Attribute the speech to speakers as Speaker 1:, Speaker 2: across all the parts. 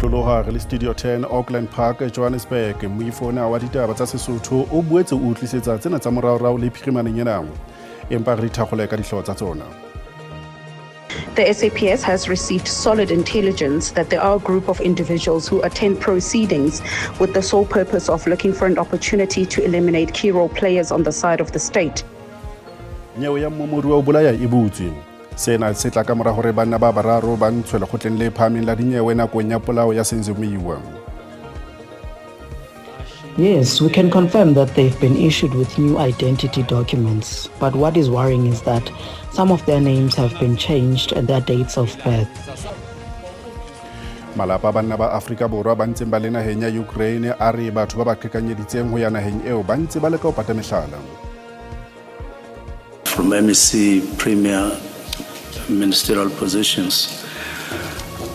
Speaker 1: Potoloha re Studio 10 Auckland Park Johannesburg moifona wa ditaba tsa Sesotho o buetse o utlisetsa tsena tsa moraorao le phirimaneng ena empa re thakgole ka dihlooho tsa tsona.
Speaker 2: The SAPS has received solid intelligence that there are a group of individuals who attend proceedings with the sole purpose of looking for an opportunity to eliminate key role players on the side of the state.
Speaker 1: Nyewe ya mmomori wa bolaya e butswe. Sena se tla ka mora hore bana ba bararo ba ntshwe lekgotleng le phahameng la dinyewe nakong ya polao ya Senzomiwa.
Speaker 3: Yes, we can confirm that they've been issued with new identity documents. But what is worrying is that some of their names have been changed and their dates of birth.
Speaker 1: Malapa banna ba Afrika Borwa ba ntseng ba le naheng ya Ukraine a re batho ba ba qhekanyeditseng ho ya naheng eo ba ntse ba leka ho pata mehlala.
Speaker 4: From MEC Premier ministerial positions,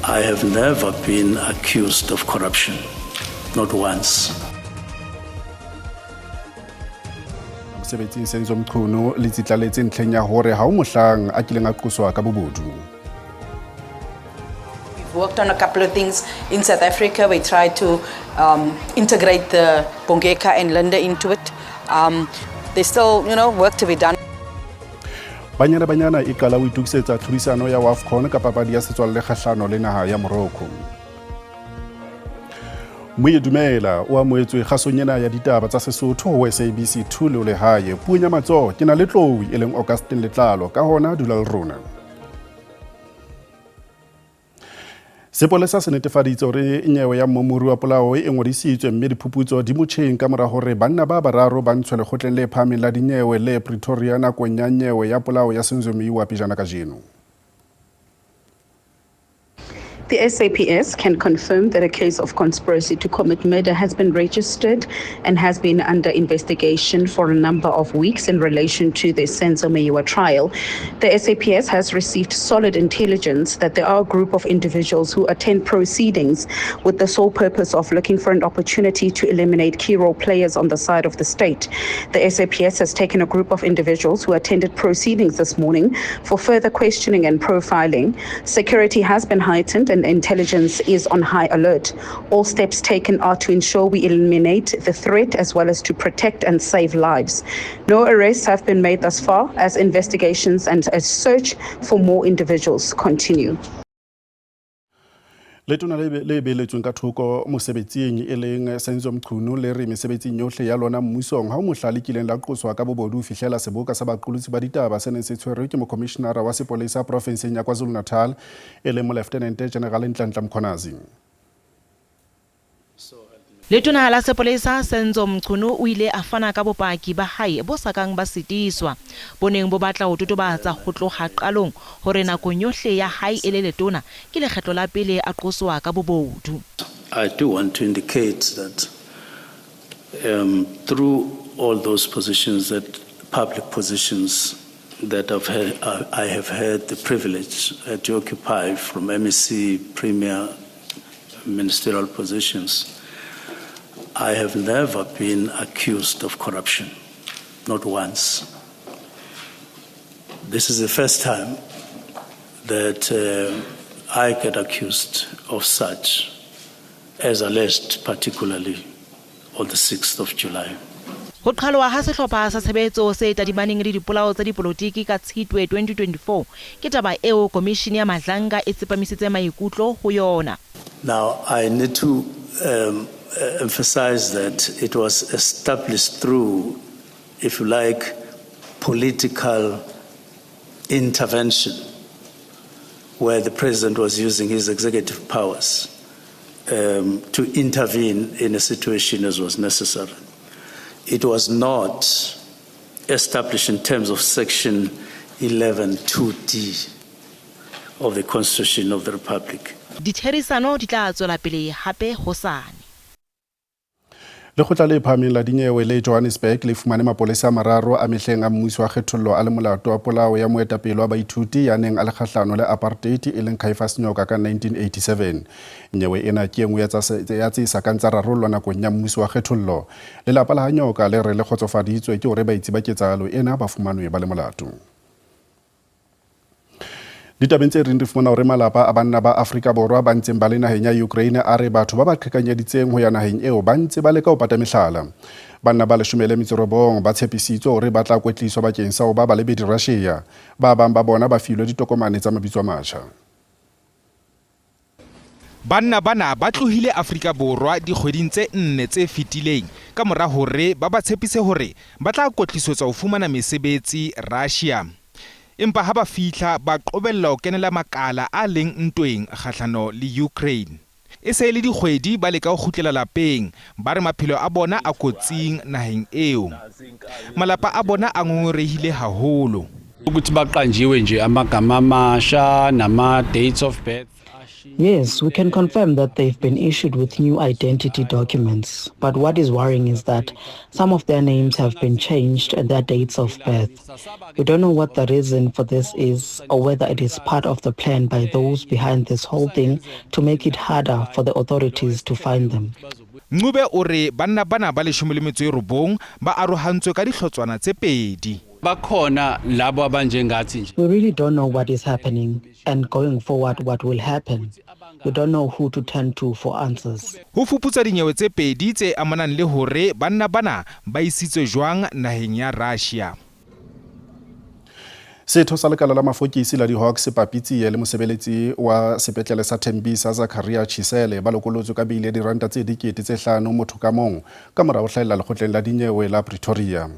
Speaker 4: I have never been accused of corruption, not once.
Speaker 1: Mosebetsing Senzo Mchunu le tsitlaletse ntlheng ya hore ha o mohlang a kileng a qoswa ka bobodu.
Speaker 5: We've worked on a couple of things in South Africa. We tried to integrate the Bongeka and Linda into it. There's still, work to be done.
Speaker 1: Banyana e qala ho itukisetsa tlhodisano ya AFCON ka papadi ya setswalle kgahlano le naha ya Morocco. Moedumela o amoetswe kgasong ena ya ditaba tsa Sesotho ho SABC 2 le lehae puong ya matsoho ke na le Tlou e leng Augustine Letlalo ka hona dula le rona. Sepolesa se netefaditse hore nyewe ya mmomori wa polao e ngodisitswe mme diphuputso di motjheng ka mora hore banna ba bararo ba ntshwe lekgotleng le phahameng la dinyewe le Pretoria nakong ya nyewe ya polao ya Senzomiwa pejana kajeno.
Speaker 2: The SAPS can confirm that a case of conspiracy to commit murder has been registered and has been under investigation for a number of weeks in relation to the Senzomiwa trial. The SAPS has received solid intelligence that there are a group of individuals who attend proceedings with the sole purpose of looking for an opportunity to eliminate key role players on the side of the state. The SAPS has taken a group of individuals who attended proceedings this morning for further questioning and profiling. Security has been heightened and intelligence is on high alert. All steps taken are to ensure we eliminate the threat as well as to protect and save lives. No arrests have been made thus far as investigations and a search for more individuals continue.
Speaker 1: Letona le beletsweng ka thoko mosebetsing e leng Senzo Mchunu le re mesebetsing yohle ya lona mmusong ha o mohlale kileng la qoswa ka bobodu fihlela seboka sa baqolotsi ba ditaba se neng se tshwerwe ke mokomishenara wa sepolesa provinseng ya KwaZulu-Natal e leng Lieutenant General Nhlanhla Mkhonazi.
Speaker 6: Letona la sepolesa Senzo Mchunu o ile a fana ka bopaki ba hae bo sakang ba sitiswa boneng bo batla ho totobatsa ho tloga qalong hore nakong yohle ya hae e le letona ke lekgetlo la pele a qoswa ka bobodu.
Speaker 4: I do want to indicate that through all those positions, that public positions that I have had the privilege to occupy, from MEC, Premier, ministerial positions, I have never been accused of corruption, not once. This is the first time that I get accused of such, as alleged particularly on the 6th of July.
Speaker 6: Ho qhalwa ha sehlopha sa tshebetso se tadimaneng le dipolao tsa dipolotiki ka Tshitwe 2024 ke taba eo komishini ya Madlanga e tsepamisitse maikutlo ho yona.
Speaker 4: Now I need to emphasize that it was established through, if you like, political intervention, where the president was using his executive powers to intervene in a situation as was necessary. It was not established in terms of Section 11(2)(d) of the Constitution of the Republic.
Speaker 6: Ditherisano di tla tswela pele hape hosane.
Speaker 1: Lekgotla le phahameng la dinyewe le Johannesburg le fumane mapolesa a mararo a mehleng a mmuso wa kgethollo a le molato wa polao ya moetapele wa baithuti ya neng a le kgahlano le apartheid e leng Caiphus Nyoka ka 1987. Nyewe ena ke engwe ya tse sakang tsa rarollwa nakong ya mmuso wa kgethollo. Lelapa la Nyoka le re le kgotsofaditswe ke hore baitsi ba ketsahalo ena ba fumanwe ba le molato. Ditabeng tse reng re fumana hore malapa a banna ba Afrika Borwa ba ntseng ba le naheng ya Ukraine a re batho ba ba qhekanyeditseng ho ya naheng eo ba ntse ba leka ho pata mehlala. Banna ba 19 ba tshepisitswe hore ba tla kwetliswa bakeng sa ho ba balebedi Russia. Ba bang ba bona ba filwe ditokomane tsa mabitso a matjha.
Speaker 7: Banna bana ba tlohile Afrika Borwa dikgweding tse 4 tse fetileng ka mora hore ba ba tshepise hore ba tla kwetlisetswa ho fumana mesebetsi Russia. Empa ha ba fihla ba qobella ho kenela makala a leng ntweng kgahlano le Ukraine. E se le dikgwedi ba leka ho kgutlela lapeng ba re maphelo a bona a kotsing naheng eo. Malapa a bona a ngongorehile haholo.
Speaker 8: Ukuthi baqanjiwe nje amagama amasha nama dates of birth.
Speaker 3: Yes, we can confirm that they've been issued with new identity documents. But what is worrying is that some of their names have been changed and their dates of birth. We don't know what the reason for this is or whether it is part of the plan by those behind this whole thing to make it harder for the authorities to find them.
Speaker 7: Ncube o re banna bana ba 19 ba arohantswe ka dihlotswana tse 2.
Speaker 8: Bakhona labo abanjengathi nje.
Speaker 3: We really don't know what is happening and going forward what will happen. We don't know who to turn to for answers.
Speaker 7: Ho fuputsa dinyewe tse 2 tse amanang le hore banna bana ba isitswe jwang naheng ya Russia.
Speaker 1: Setho sa lekala la mafokisi la di-Hawks Papitsiye le mosebeletsi wa sepetlele sa Tembisa Zakaria Chisele ba lokolotswe ka bile diranta tse 5,000 motho ka mong ka mora ho hlahella lekgotleng la dinyewe la Pretoria.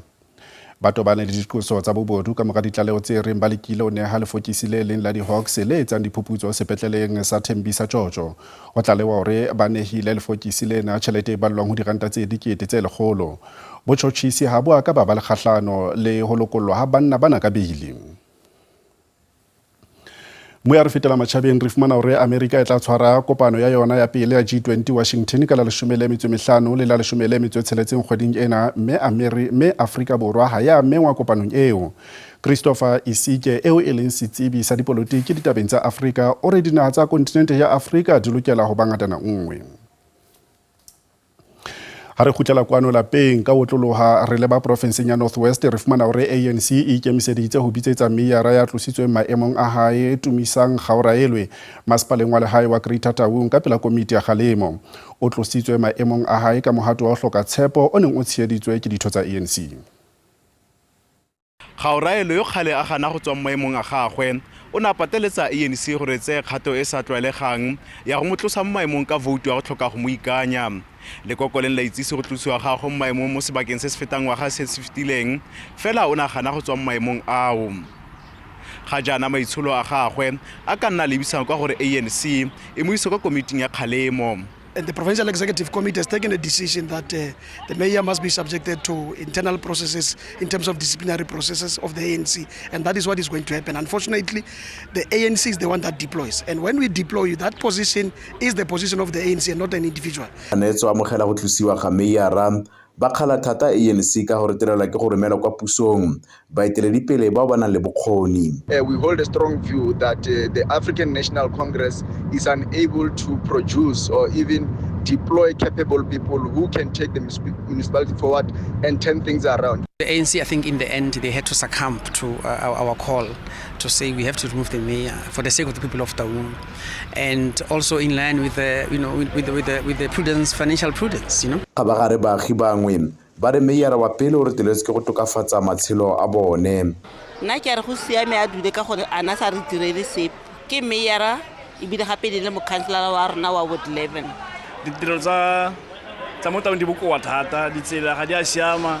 Speaker 1: Ba tobane le diqoso tsa bobodu ka mora ditlaleho tse reng ba lekile o neha lefokisi le leng la di-Hawks le etsang diphuputso sepetleleng sa Tembisa Jojo. O tlalewa hore ba nehile lefokisi lena tjhelete e ballwang ho diranta tse 100,000. Botjhotjhisi ha bo aka ba le kgahlano le ho lokollwa ha banna bana ka bili. Moya re fetela matjhabeng re fumana hore America e tla tshwara kopano ya yona ya pele ya G20 Washington ka la 15 le la 16 kgweding ena mme Afrika Borwa ha ya mengwa kopanong eo. Christopher Isike eo e leng setsebi sa dipolotiki ditabeng tsa Afrika o re dinaha tsa kontinente ya Afrika di lokela ho bangatana nngwe. Ha re khutlela kwano lapeng ka otloloha re leba provinseng ya North West re fumana hore ANC e ikemiseditse ho bitsetsa meyara ya tlositsweng maemong a hae Tumisang Gauraelwe masepaleng wa lehae wa Greater Taung ka pela komiti ya kgalemo. O tlositswe maemong a hae ka mohato wa ho hloka tshepo o neng o tsheheditswe ke ditho tsa ANC.
Speaker 9: Gauraelwe yo khale a gana go tswa maemong a gagwe o na pateletsa ANC gore tse kgato e sa tlwaelegang ya go motlosa maemong ka vote ya go tlhoka go mo ikanya. Le kokoleng la itsise go tlosiwa gago maemong mo sebakeng se se fetang wa ga se se fitileng fela o na gana go tswa maemong ao. Ga jana maitsholo a gagwe a ka nna lebisang kwa gore ANC e mo isa kwa komiting ya kgalemo.
Speaker 10: And the Provincial Executive Committee has taken a decision that the mayor must be subjected to internal processes in terms of disciplinary processes of the ANC, and that is what is going to happen. Unfortunately, the ANC is the one that deploys, and when we deploy you, that position is the position of the ANC and not an individual.
Speaker 11: Ba khala thata ANC ka gore tirela ke go romela kwa pusong ba eteledipele ba bana le bokgoni.
Speaker 12: We hold a strong view that the African National Congress is unable to produce or even deploy capable people who can take the municipality forward and turn things around.
Speaker 13: The ANC, I think in the end, they had to succumb to our call to say we have to remove the mayor for the sake of the people of Taung, and also in line with the, with the prudence, financial prudence,
Speaker 11: Kabagare baagi bangwe ba re meyara wa pele o re teletse ke go tokafatsa matshelo a bone.
Speaker 14: Nna ke re go siame a dule ka gore ana sa re direle sepe ke meyara e bile gape le mo councilor wa rona wa ward 11.
Speaker 15: Ditiro tsa mo Taung di bokoa thata ditsela ga di a siama.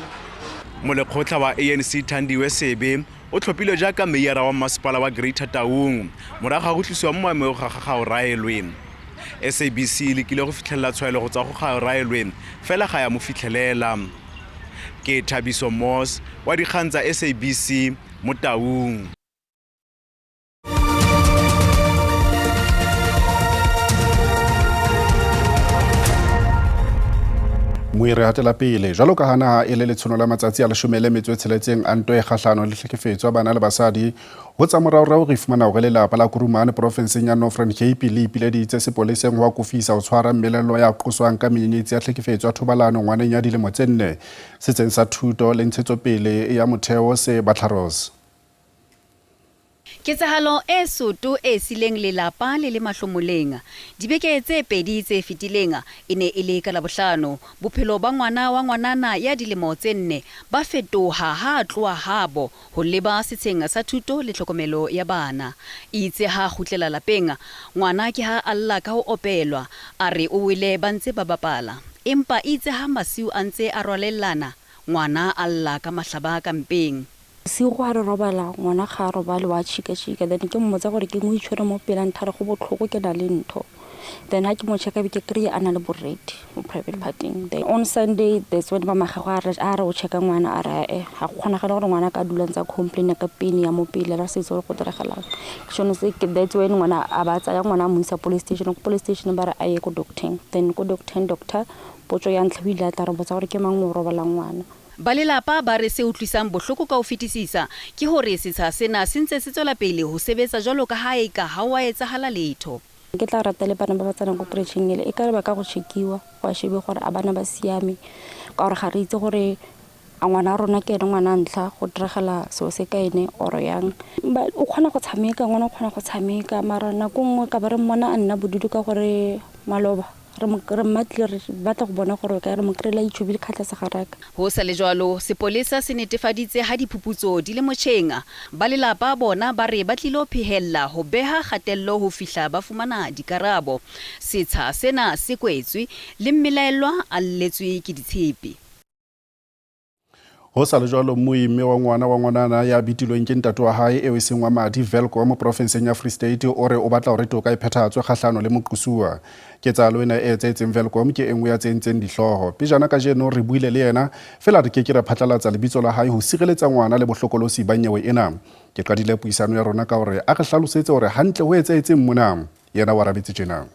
Speaker 9: Molekgotla wa ANC Thandiwe Sebe o tlhopile jaaka meyara wa masepala wa Greater Taung morago ga go tlisiwa mo maemong ga Gauraelwe. SABC le kile go fitlhela tshwaelo go tsa go Gauraelwe fela ga ya mo fitlhelela. Ke Thabiso Moss wa dikgang tsa SABC mo Taung.
Speaker 1: Moere hatela pele jalo ka hana e le letshono la matsatsi a 16 a ntwe kgahlano le hlekefetswa bana le basadi ho tsa moraorao re fumana hore lelapa la Kurumane provinseng ya Northern Cape le ipileditse sepoleseng wa kufisa ho tshwara melelo ya qoswang ka menyenyetsi ya hlekefetswa thobalano ngwaneng ya dilemo tse 4 setseng sa thuto le ntshetsopele ya motheo se Batlharos.
Speaker 16: Ketsahalo e soto e sileng lelapa le mahlomoleng. Dibeke tse pedi tse fetileng e ne e le ka Labohlano. Bophelo ba ngwana wa ngwanana ya dilemo tse 4 ba fetoha ha tloa habo ho leba setsheng sa thuto le tlhokomelo ya bana. Itse ha kgutlela lapeng, ngwana ke ha alla ka ho opelwa, a re o wele ba ntse ba bapala. Empa itse ha masiu a ntse a rwalellana, ngwana alla ka mahlaba ka mpeng.
Speaker 17: Si go a re robala ngwana ga a robale wa chika then ke mmotsa gore ke mo itshwere mo pela nthare go botlhoko ke na le ntho. Then ha ke mo checka ke kry a na le boredi mo private parting. Then on Sunday that's when ba magago a re o checka ngwana a re ha go kgona gore ngwana ka dula ntsa complain ka pain ya mo pele ra se go diragalang. Tshone se ke that's when ngwana a ba tsaya ngwana mo isa police station ba re a ye go doctor. Then go doctor potso ya ntlha ile a tla re botsa gore ke mang mo robala ngwana.
Speaker 16: Balelapa ba re se utlwisang bohloko ka ho fetisisa ke hore setsha sena se ntse se tswela pele ho sebetsa jwalo ka ha eka ha wa etsahala letho.
Speaker 17: Ke tla rata le bana ba ba tsanang go preaching ile e ka re ba ka go chekiwa go shebe gore a bana ba siame ka gore ga re itse gore a ngwana rona ke ene ngwana ntla go diragala so se ka ene oro yang o khona go tshameka ngwana o khona go tshameka mara na go ngwe ka ba re mona a nna bodudu ka gore maloba re matli re batla go bona gore ka re mo krela itshubile khatla sa garaka.
Speaker 16: Ho sa le jwalo sepolesa se netefaditse ha diphuputso di le motjhenga ba lelapa bona ba re ba tlilo phehella ho beha khatello ho fihla ba fumana dikarabo. Setsha sena se kwetswe le mmelaelwa a lletswe ke ditshepe.
Speaker 1: Ho sa le jwalo moimme wa ngwanana ya bitilweng ke ntate wa hae eo seng wa madi Velko mo provinceng ya Free State o re o batla hore toka e phethahatswe kgahlano le moqosuwa. Ketsahalo ena e etsetseng Velko ke engwe ya tsentseng dihloho. Pejana ka jeno re buile le yena fela re ke re phatlalatsa lebitso la hae ho sireletsa ngwana le bohlokolosi ba nyewe ena. Ke qadile puisano ya rona ka hore a re hlalosetse hore hantle ho etsetseng mona yena wa rabetse tjena.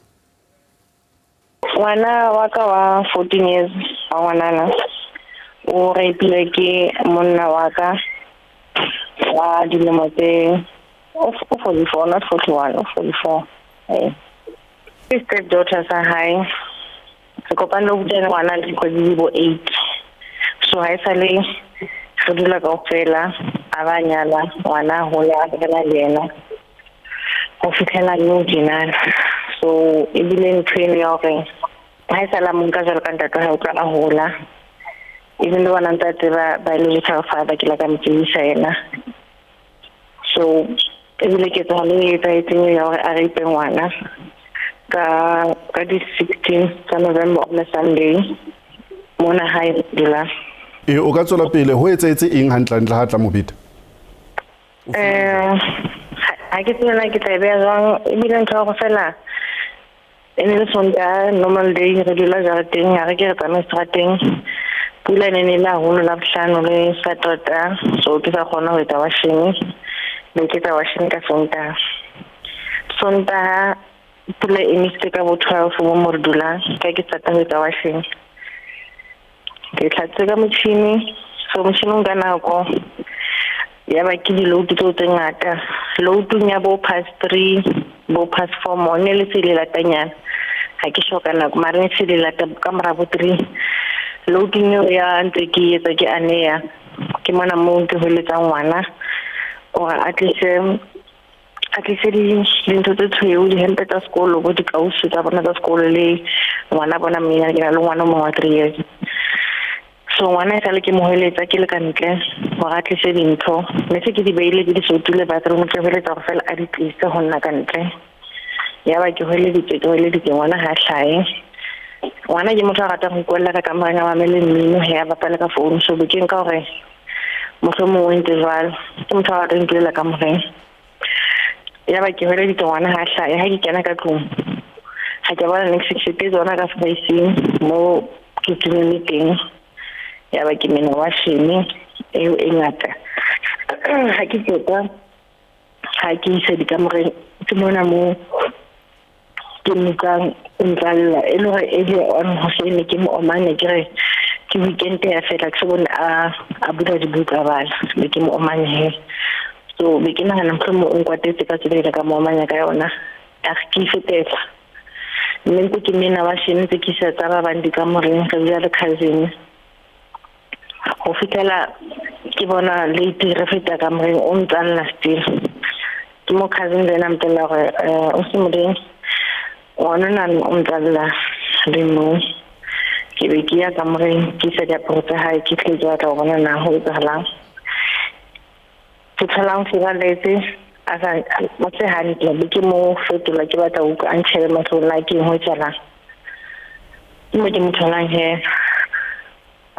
Speaker 18: Ngwana wa ka wa 14 years wa ngwanana o rapile ke monna wa ka wa dilemo tse 44 not 41 44 step daughter sa hae se kopane o butela ngwana le go di bo 8 so ha isale re dula ka ofela a ba nyala ngwana ho ya ka le yena go fitlhela no dinana so e bile ntwene ya gore ha isala mo ka jalo ka ntate ha o tla hola even though one ntate ba biological father ke la ka mtshisa yena so e bile ke tsa le etseng ya gore a re ipe ngwana ka di 16 ka November on Sunday mona hae dula
Speaker 1: o ka tsola pele ho etsetse eng hantla ha tla mo bita
Speaker 18: ha ke tsena ke tla be jang e bile ntho go fela ene le sonda normal day re dula jarateng ha re ke re tsama strateng pula ne la holo la bohlano le Saturday so ke sa khona ho etsa washing le ke tsa washing ka sonta pula e miste ka bo 12 mo mordula ka ke tsata ho etsa washing ke tlatse ka motšhini so motšhinong ka nako ya ba ke di load tse ngata load nya bo past 3 bo past 4 mo ne le tsile la tanyana ha ke shoka nako mara ne tsile la ka mara bo 3 loading ya ntse ke etsa ke aneya ke mona mo ke holetsa ngwana o at least dintho tse tshweu di hempe tsa sekolo bo di kausu tsa bona tsa sekolo le ngwana bona mmenya ke na le ngwana mo wa 3 years so ngwana e sale ke mo holetsa ke le ka ntle go at least dintho mme se ke di beile ke di sotule bathroom ke holetsa go fela a di tlisa go nna ka ntle ya ba ke holeditse ngwana ha hlae ngwana ke motho a rata go kwalla ka kamera wa mele mmino he ba pala ka phone so be ke nka gore motho mo wente jwalo ke motho a rata go ka kamera ya ba ke hore ngwana ha hlae ha ke kena ka tlong ha ke bona next shift e zona ka space mo kitchen meeting ya ba ke mena wa shini e ngata ha ke tsota ha ke se di kamera ke mona mo ke mukang ntlalla e le gore e le on ho se ne ke mo omane ke re ke weekend ya fela ke bona a buda di buka bala le ke mo omane he so be ke nagana mo o nkwatetse ka tsela ka mo omanya ka yona a ke fetela mme ke mena wa shini tse ke sa tsaba bandi ka moreng ka bua le cousin go fitela ke bona late re feta ka moreng o ntsalla still ke mo cousin le nam tela gore o se modeng ona na o mtalla le mo ke be ke ya ka more ke se dia porta ha ke tle ja ka bona na ho tsala ke tlalang fira letse asa mo se hantle ke mo fetola ke batla o ka antshele matlola ke ho tsala mo ke motholang he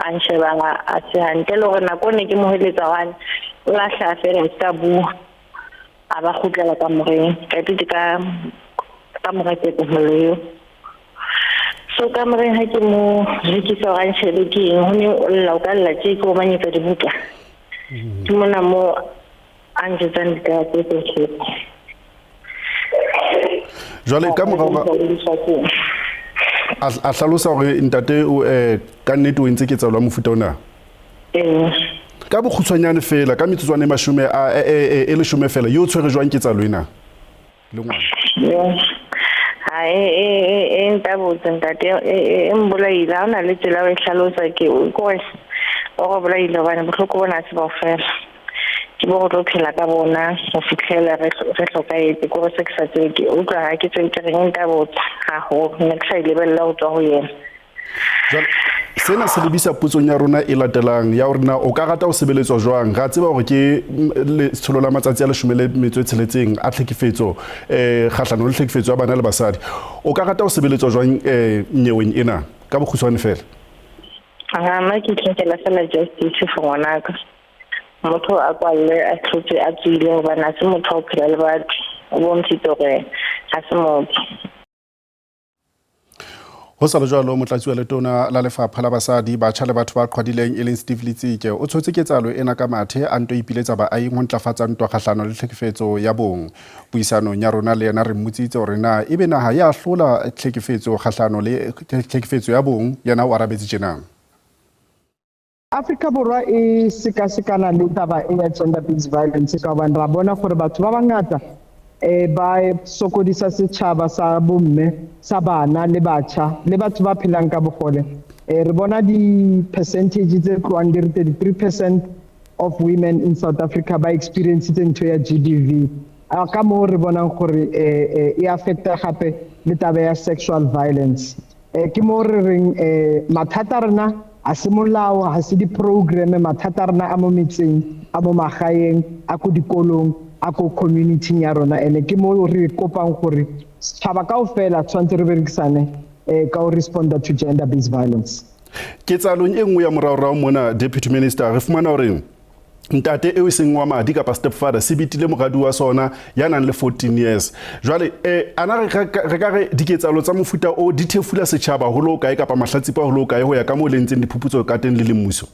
Speaker 18: antsheba a se hantle le gore nako ne ke mo heletsa wan la hla fela tsa bu aba khutlela ka more ka tite ka more ke tlohelo so ka more ha ke mo rekisa antshele ke ho ne o lla o ka lla tse ko manyetsa dibuka ke mona mo anjetsang ka tse
Speaker 1: jwale ka morao a hlalosa gore ntate o ka nnete o ntse ke tsalwa mofuta ona ka bokgutshwanyane fela ka metsotswane mashume e le shume fela yo tshwere jwang ke tsalo ena le ngwana
Speaker 18: ha ntabotse ntate mbolaila ona le tsela o hlalosa ke o go bolaila bana bohloko bona se ba fela ke bo go phela ka bona go fitlhela re hlokaetse go se ka tsetse ke o ka ha ke tsentse reng ntabotse ha ho ne ka ile bella go tswa go yena
Speaker 1: sena se lebisa putsong ya rona e latelang ya rona o ka rata o sebeletswa jwang ga tseba gore ke le tsholo la matsatsi a le shumele metso tsheletseng a tlhekefetso kgahlano le tlhekefetso ya bana le basadi o ka rata o sebeletswa jwang nyeweng ena ka bokgutshwane fela
Speaker 18: ma ke tlhekela fela justice for ngwanaka motho a kwalle a tlhotse a tsile go bana se motho o phela le batho o bontshitse gore ga se motho
Speaker 1: ho sa le jwalo motlatsi wa letona la lefapha la basadi batjha le batho ba qhwadileng e leng Steve Letsike o tshotse ketsalo ena ka mathe a nto ipiletsa baahi ho ntlafatsa ntwa kgahlano le tlhekefetso ya bong puisanong ya rona le yena re mmutsitse hore na ebe naha ya hlola tlhekefetso kgahlano le tlhekefetso ya bong yana o arabetse tjena
Speaker 19: Afrika Borwa e sekasekana le taba e ya gender based violence ka hobane ra bona gore batho ba bangata ba sokodisa setjhaba sa bomme sa bana le batjha le batho ba phelang ka bogole re bona di percentage tse tloang di 33% of women in South Africa ba experience ntho ya GBV ka mo re bonang gore e affecta gape le taba ya sexual violence ke mo re reng mathata rena a se molao ha se di program mathata rena a mo metseng a mo magaeng a ko dikolong a ko community ya rona ene ke mo re kopang gore tshaba kaofela tshwantse re berekisane ka o respond to gender based violence
Speaker 1: ke tsalong e nngwe ya morao mona deputy minister re fumana hore ntate e seng wa madi kapa stepfather se bitile moradi wa sona ya nang le 14 years jwale ana re ka re diketsalo tsa mofuta o di thefula setjhaba ho lo kae kapa mahlatsipa ho lo kae ho ya ka mo lentseng diphuputso ka teng le mmuso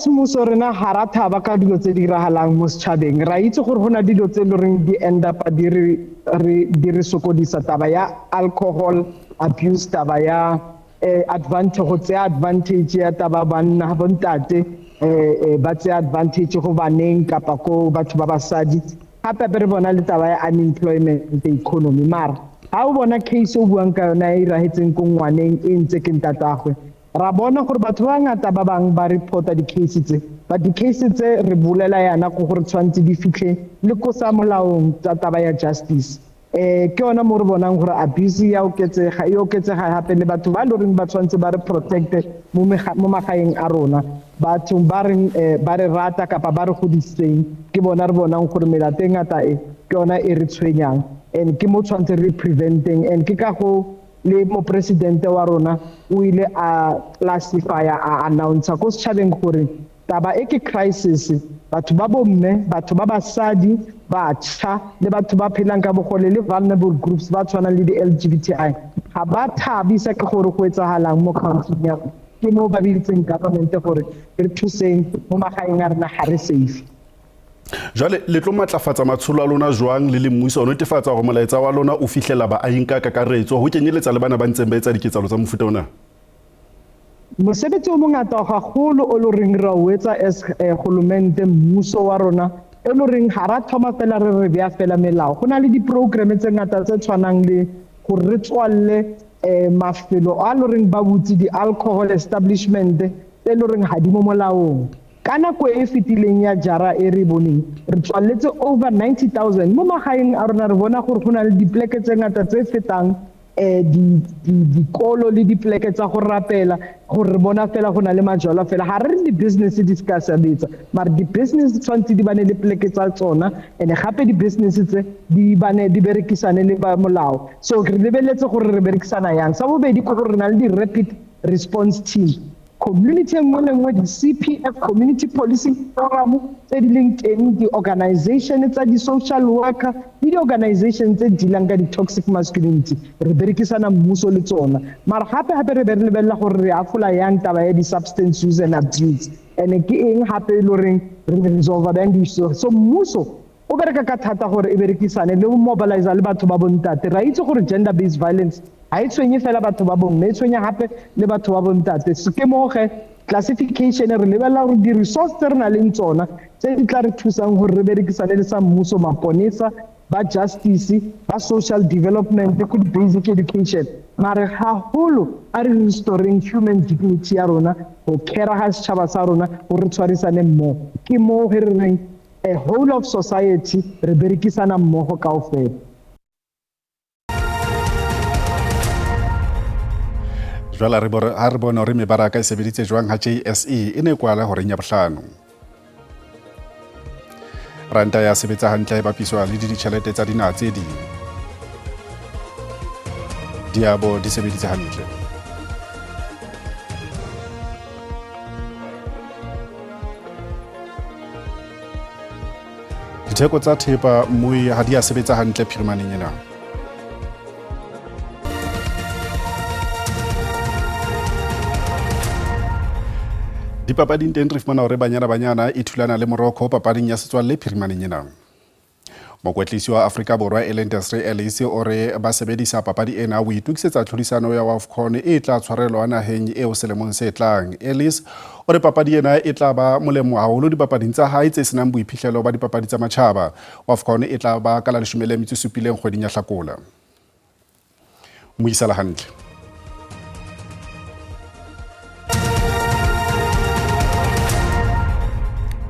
Speaker 19: mmuso rena harata ba ka dilo tse di rahalang mo setjhabeng ra itse gore hona dilo tse le reng di end up di re sokodisa taba ya alcohol abuse taba ya advantage ya taba banna bontate ba tse advantage go baneng kapa ko batho ba basadi hape be re bona le taba ya unemployment economy mara ha o bona case o buang ka yona e rahetseng ko ngwaneng e ntse ke ntatagwe ra bona gore batho ba ngata ba bang ba reporta di-case tse but di-case tse re bolela yana go gore tshwantse di fitlhe le ko sa molaong tsa taba ya justice ke yona mo re bonang gore abuse ya oketsega hape le batho ba le reng ba tshwantse ba re protecte mo magaeng a rona batho ba re rata kapa ba re godisitseng ke bona re bonang gore melate ngata ke yona e re tshwenyang and ke mo tshwantse re preventing and ke ka go le mo presidente wa rona o ile a classify a announce ko setšhabeng gore taba e ke crisis batho ba bomme batho ba basadi batjha le batho ba phelang ka bogole le vulnerable groups ba tshwanang le di-LGBTI ga ba thabisa ke gore go etsagalang mo countryng ya ke mo ba bitseng government gore re thuseng mo magaeng a rena ga re safe
Speaker 1: jwale le tlo matlafatsa matsholo a lona jwang le mmuso o netefatsa gore molaetsa wa lona o fihlela baahi ka kakaretso ho kenyeletsa le bana ba ntseng ba etsa diketsalo tsa mofuta ona
Speaker 19: mosebetsi o mongata gagolo o lo reng ra o etsa as golomente mmuso wa rona e lo reng ha ra thoma fela re bea fela melao go na le di-program tse ngata tse tshwanang le gore re tswalle mafelo a lo reng ba butse di-alcohol establishment tse lo reng ha di mo molaong ka nako e fetileng ya jara e re boneng re tswaletse over 90,000 mo magaeng a rona re bona gore go na le dipleke tse ngata tse fetang dikolo le dipleke tsa go rapela gore re bona fela go na le majwala fela ga re di-business di ska sebetsa mara di-business tshwanetse di bane le pleke tsa tsona and gape di-business tse di berekisane le ba molao so re lebeletse gore re berekisana yang sa bobedi ke gore re na le di-rapid response team community nngwe di-CPF community policing forum tse di leng teng di-organization tsa di-social worker le di-organization tse dealang ka di-toxic masculinity re berekisana mmuso le tsona mara gape re be re lebelela gore re afola yang taba ya di-substance use and abuse and ke eng gape e le goreng re resolve bang di-issue so mmuso o bereka ka thata gore e berekisane le mobilize le batho ba bontate ra itse gore gender based violence ha e tshwenye fela batho ba bomme e tshwenya gape le batho ba bontate se ke moge classification re lebella gore di-resource tse re na leng tsona tse di tla re thusang gore re berekisane le sa mmuso maponesa ba justice ba social development le basic education mare haholo a re restoring human dignity ya rona go kera ga setšhaba sa rona gore re tshwarisane mmogo ke mo ge re reng a whole of society re berekisana mmogo kaofela
Speaker 1: jwala re bona gore mebaraka e sebeditse jwang ha JSE e ne kwala horeng ya bohlano ranta ya sebetsa hantle e bapiswa le ditjhelete tsa dinaha tse ding diabo di sebeditse hantle ditheko tsa thepa mmui ha di a sebetsa hantle phirimaneng ena dipapading teng re fumana hore banyana e thulana le Morocco papading ya setswalle phirimaneng ena mokwetlisi wa Afrika Borwa Desiree Ellis o re ba sebedisa papadi ena o itukisetsa tlhodisano ya AFCON e tla tshwarelwa naheng eo selemong se tlang Ellis o re papadi ena e tla ba molemo haholo dipapading tsa hae tse senang boiphihlelo ba dipapadi tsa matjhaba AFCON e tla ba ka la 17 kgweding ya Hlakola Moisala hantle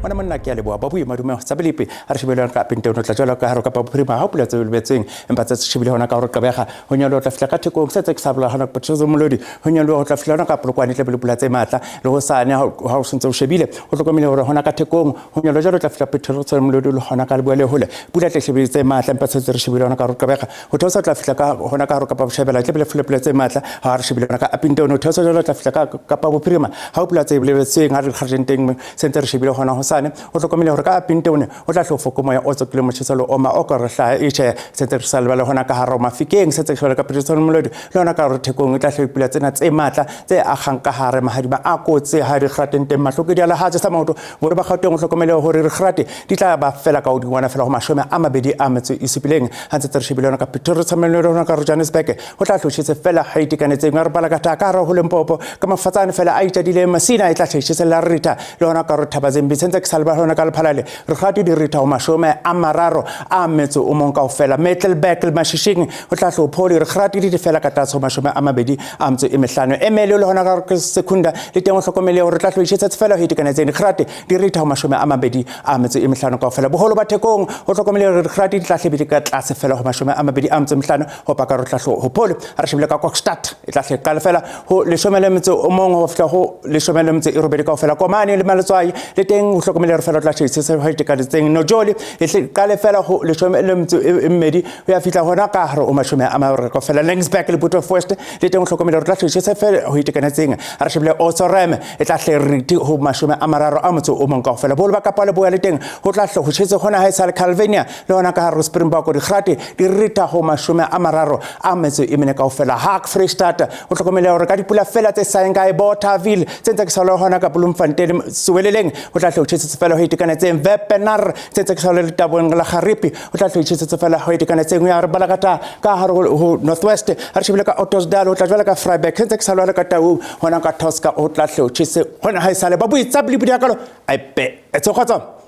Speaker 20: Mona monna ke a leboa ba bue madume tsa belipe a re shebeleng ka penteno tla jwala ka haro ka bophirima ha pula tse lebetseng empa tse shebile hona ka hore ka bega ho nyalo tla fihla ka thekong se tse ke sabla hana patrizo molodi ho nyalo tla fihla hona ka polokwane tle pula tse matla le ho sane ha o sentse o shebile o tlokomile hore hona ka thekong ho nyalo jalo tla fihla patrizo molodi le hona ka leboa le hole pula tle shebile tse matla empa tse re shebile hona ka hore ka bega ho theosa tla fihla ka hona ka haro ka shebela tle pula tse matla ha re shebile hona ka penteno theosa jalo tla fihla ka bophirima ha pula tse lebetseng ha re kharjenteng sentse re shebile hona ho sane o tlokomile hore ka pentone o tla hlofoko moya o tsokile motšheselo o ma o ka re hla e tše setse re salwa le hona ka haro mafikeng setse hlola ka Patricio Molodi le hona ka re thekong e tla hlepula tsena tse matla tse agang ka hare mahadima a kotse ha di gratente mahloko di ala ha tsa sa maoto bore ba gauteng o hlokomele hore re grate di tla ba fela ka o dingwana fela go mashome a mabedi a metso isupileng ha tse re shebile hona ka Patricio Molodi hona ka Johannesburg o tla hlotshetse fela ha itikanetseng re bala ka ta ka re ho Lempopo ka mafatsane fela a itadile masina e tla hlotshetse la rita le hona ka re Thabazembi sentse ke salwa hona ka palale re gati di rita o mashome a mararo a metso o mong kaofela Metalback le mashishing o tla hlopoli re gati di fela ka tatso mashome a mabedi a metso e mehlano emele le hona ka sekunda le teng o hlokomele hore tla hloitsetsa fela ho itikanetseng gati di rita o mashome a mabedi a metso e mehlano kaofela boholo ba thekong o hlokomele hore gati di tla hlebile ka tlase fela ho mashome a mabedi a metso mehlano ho paka re tla ho poli re shebile ka Kokstad e tla hleka fela ho le shomele metso o mong ho fihla ho le shomele metso e robedi kaofela komane le maletswai le teng o hlokomele re fela tla se ha itikanetseng no joli e ka le fela ho le shome le mtso e mmedi ho ya fihla hona ka hare o mashome a mararo ka fela Langsback le Buto Forest le teng hlokomela re tla se fela ho itikanetseng a re shebile Osorem e tla hle riti ho mashome a mararo a motso o mong kaofela bolo ba ka pale boya le teng ho tla hle ho tshetse hona ha isale Calvinia le hona ka hare Springbok di grate di rita ho mashome a mararo a metso e mene kaofela Hak Freestata ho hlokomela hore ka dipula fela tse saeng ka e Bothaville tsentse ke sala hona ka Bloemfontein Suweleleng ho tla hle ho tshetse fela ho itikanetseng Wepener tsetse ke sala le tabong la Garipi ho tla hle tshetse fela ho itikanetseng ya re balakata ka hare ho Northwest a re shebile ka Ottosdal ho tla jwala ka Vryburg tsetse ke sala le ka Tau hona ka Tosca ho tla hle ho tshetse hona ha isale ba buitsa blibidi ya kalo ai pe etso khotsa